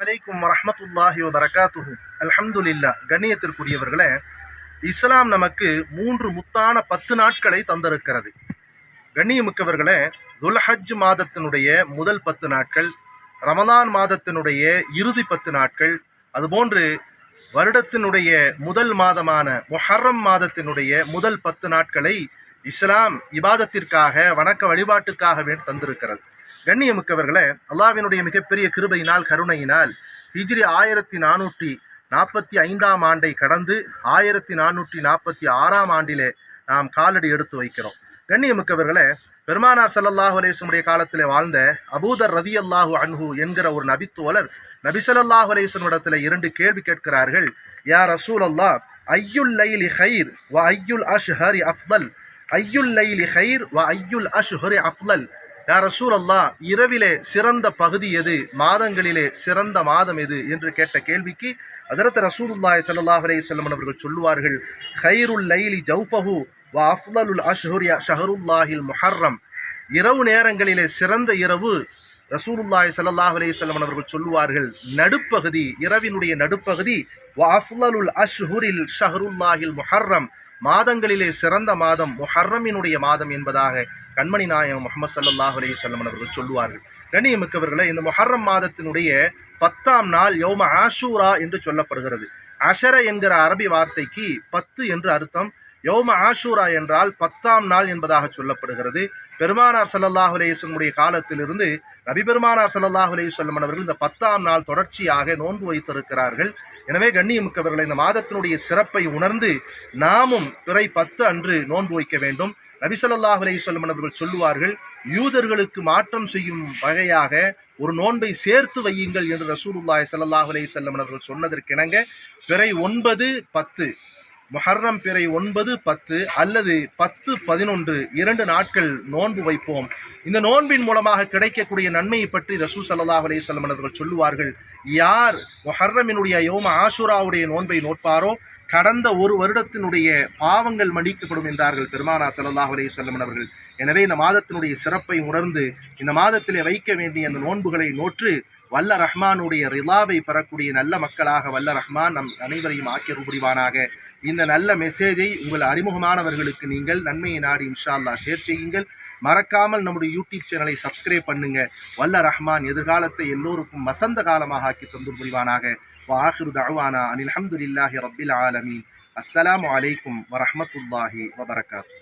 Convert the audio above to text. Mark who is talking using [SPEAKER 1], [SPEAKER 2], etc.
[SPEAKER 1] அலைக்கும் வரஹ்மத்துல்லாஹி வபரகாத்துஹு. அல்ஹம்துலில்லாஹ். கண்ணியத்திற்குரியவர்களே, இஸ்லாம் நமக்கு 3 முத்தான 10 நாட்களை தந்திருக்கிறது. கண்ணியமிக்கவர்களே, துல்ஹஜ் மாதத்தினுடைய முதல் 10 நாட்கள், ரமலான் மாதத்தினுடைய இறுதி 10 நாட்கள், அதுபோன்று வருடத்தினுடைய முதல் மாதமான முஹர்ரம் மாதத்தினுடைய முதல் 10 நாட்களை இஸ்லாம் இபாதத்திற்காக, வணக்க வழிபாட்டுக்காக தந்திருக்கிறது. கண்ணியமிக்கவர்களே, அல்லாஹ்வினுடைய மிகப்பெரிய கிருபையினால், கருணையினால் ஹிஜ்ரி 1445 ஆண்டை கடந்து 1446 ஆண்டிலே நாம் காலடி எடுத்து வைக்கிறோம். கண்ணியமிக்கவர்களே, பெருமானார் ஸல்லல்லாஹு அலைஹி வஸல்லம் காலத்திலே வாழ்ந்த அபூதர் ரதியல்லாஹு அன்ஹு என்கிற ஒரு நபித்தோழர் நபி ஸல்லல்லாஹு அலைஹி வஸல்லம் இடத்துல 2 கேள்வி கேட்கிறார்கள். யா ரசூலல்லாஹ், ஐயுல் லைலி கைர் வ ஐயுல் அஷ்ஹரி அஃதல், ஐயுல் லைலி கைர் வ ஐயுல் அஷ்ஹரி அஃதல். யா ரசூலல்லாஹ், இரவிலே சிறந்த பகுதி எது, மாதங்களிலே சிறந்த மாதம் எது என்று கேட்ட கேள்விக்கு ஹஜ்ரத் ரசூலுல்லாஹி ஸல்லல்லாஹு அலைஹி வஸல்லம் அவர்கள் சொல்லுவார்கள், கைருல் லைலி ஜௌஃபஹு வ அஃதலுல் அஷ்ஹுரி ஷஹருல்லாஹில் முஹர்ரம். இரவு நேரங்களிலே சிறந்த இரவு ரசூலுல்லாஹி ஸல்லல்லாஹு அலைஹி வஸல்லம் அவர்கள் சொல்லுவார்கள் நடுப்பகுதி, இரவினுடைய நடுப்பகுதி. வ அஃதலுல் அஷ்ஹுரில் ஷஹருல்லாஹில் முஹர்ரம், மாதங்களிலே சிறந்த மாதம் முஹர்ரமினுடைய மாதம் என்பதாக கண்மணி நாயகம் முஹம்மது ஸல்லல்லாஹு அலைஹி வஸல்லம் அவர்கள் சொல்லுவார்கள். கண்ணியமிக்கவர்களே, இந்த முஹர்ரம் மாதத்தினுடைய 10ஆம் நாள் யௌம ஆஷூரா என்று சொல்லப்படுகிறது. அஷர என்கிற அரபி வார்த்தைக்கு 10 என்று அர்த்தம். யௌம ஆஷூரா என்றால் 10ஆம் நாள் என்பதாக சொல்லப்படுகிறது. பெருமானார் ஸல்லல்லாஹு அலைஹி வஸல்லம் காலத்திலிருந்து நபி பெருமானார் ஸல்லல்லாஹு அலைஹி வஸல்லம் அவர்கள் இந்த 10ஆம் நாள் தொடர்ச்சியாக நோன்பு வைத்திருக்கிறார்கள். எனவே கண்ணியமிக்கவர்களை, இந்த மாதத்தினுடைய சிறப்பை உணர்ந்து நாமும் பிறை 10 அன்று நோன்பு வைக்க வேண்டும். நபி ஸல்லல்லாஹு அலைஹி வஸல்லம் அவர்கள் சொல்லுவார்கள், யூதர்களுக்கு மாற்றம் செய்யும் வகையாக ஒரு நோன்பை சேர்த்து வையுங்கள் என்று ரசூலுல்லாஹி ஸல்லல்லாஹு அலைஹி வஸல்லம் அவர்கள் சொன்னதற்கிணங்க பிறை 9, 10, முஹர்ரம் பிறை 9, 10 அல்லது 10, 11 2 நாட்கள் நோன்பு வைப்போம். இந்த நோன்பின் மூலமாக கிடைக்கக்கூடிய நன்மையை பற்றி ரசூல் ஸல்லல்லாஹு அலைஹி வஸல்லம் அவர்கள் சொல்லுவார்கள், யார் முஹர்ரமினுடைய யௌம ஆஷூராவுடைய நோன்பை நோட்பாரோ கடந்த ஒரு வருடத்தினுடைய பாவங்கள் மன்னிக்கப்படும் என்றார்கள் பெருமானார் ஸல்லல்லாஹு அலைஹி வஸல்லம் அவர்கள். எனவே இந்த மாதத்தினுடைய சிறப்பை உணர்ந்து இந்த மாதத்திலே வைக்க வேண்டிய அந்த நோன்புகளை நோற்று வல்ல ரஹ்மானுடைய ரிலாவை பெறக்கூடிய நல்ல மக்களாக வல்ல ரஹ்மான் நம் அனைவரையும் ஆக்கிய புரிவானாக. இந்த நல்ல மெசேஜை உங்கள் அறிமுகமானவர்களுக்கு நீங்கள் நன்மையை நாடி இன்ஷா அல்லாஹ் ஷேர் செய்யுங்கள். மறக்காமல் நம்முடைய யூடியூப் சேனலை சப்ஸ்கிரைப் பண்ணுங்க. வல்ல ரஹ்மான் எதிர்காலத்தை எல்லோருக்கும் வசந்த காலமாக ஆக்கி தந்து புரிவானாக. وآخر دعوانا أن الحمد لله رب العالمين. السلام عليكم ورحمة الله وبركاته.